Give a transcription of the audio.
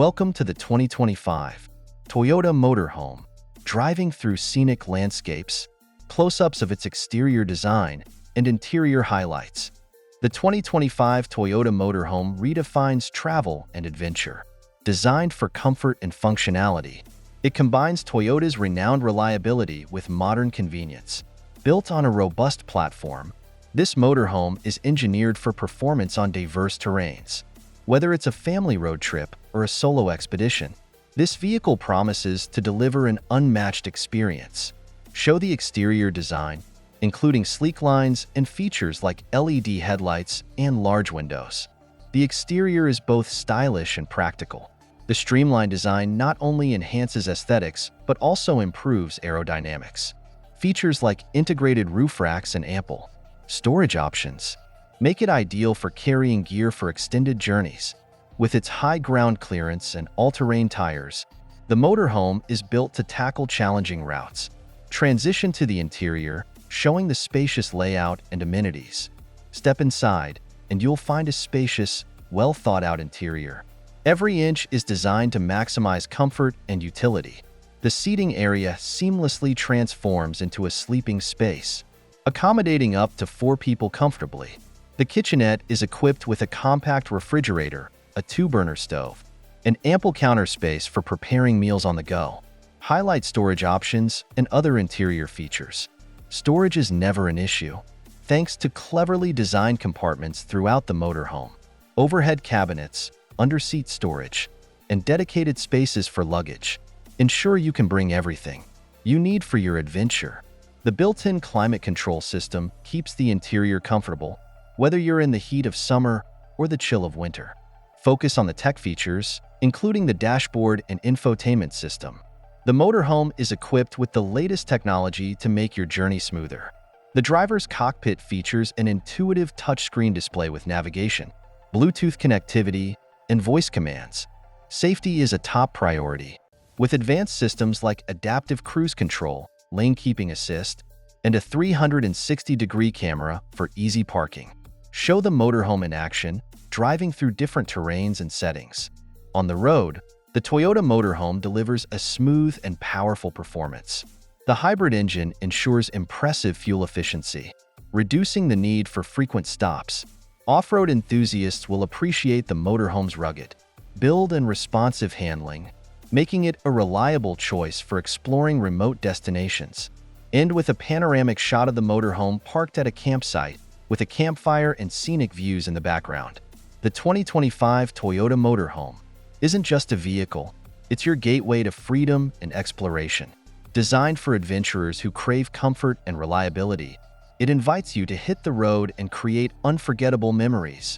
Welcome to the 2025 Toyota Motorhome. Driving through scenic landscapes, close-ups of its exterior design, and interior highlights. The 2025 Toyota Motorhome redefines travel and adventure. Designed for comfort and functionality, it combines Toyota's renowned reliability with modern convenience. Built on a robust platform, this motorhome is engineered for performance on diverse terrains. Whether it's a family road trip or a solo expedition, this vehicle promises to deliver an unmatched experience. Show the exterior design, including sleek lines and features like LED headlights and large windows. The exterior is both stylish and practical. The streamlined design not only enhances aesthetics but also improves aerodynamics. Features like integrated roof racks and ample storage options make it ideal for carrying gear for extended journeys. With its high ground clearance and all-terrain tires, the motorhome is built to tackle challenging routes. Transition to the interior, showing the spacious layout and amenities. Step inside, and you'll find a spacious, well-thought-out interior. Every inch is designed to maximize comfort and utility. The seating area seamlessly transforms into a sleeping space, accommodating up to 4 people comfortably. The kitchenette is equipped with a compact refrigerator, a 2-burner stove, and ample counter space for preparing meals on the go. Highlight storage options and other interior features. Storage is never an issue, thanks to cleverly designed compartments throughout the motorhome. Overhead cabinets, under-seat storage, and dedicated spaces for luggage ensure you can bring everything you need for your adventure. The built-in climate control system keeps the interior comfortable, whether you're in the heat of summer or the chill of winter. Focus on the tech features, including the dashboard and infotainment system. The motorhome is equipped with the latest technology to make your journey smoother. The driver's cockpit features an intuitive touchscreen display with navigation, Bluetooth connectivity, and voice commands. Safety is a top priority, with advanced systems like adaptive cruise control, lane keeping assist, and a 360-degree camera for easy parking. Show the motorhome in action, driving through different terrains and settings. On the road, the Toyota Motorhome delivers a smooth and powerful performance. The hybrid engine ensures impressive fuel efficiency, reducing the need for frequent stops. Off-road enthusiasts will appreciate the motorhome's rugged build and responsive handling, making it a reliable choice for exploring remote destinations. And with a panoramic shot of the motorhome parked at a campsite, with a campfire and scenic views in the background. The 2025 Toyota Motorhome isn't just a vehicle, it's your gateway to freedom and exploration. Designed for adventurers who crave comfort and reliability, it invites you to hit the road and create unforgettable memories.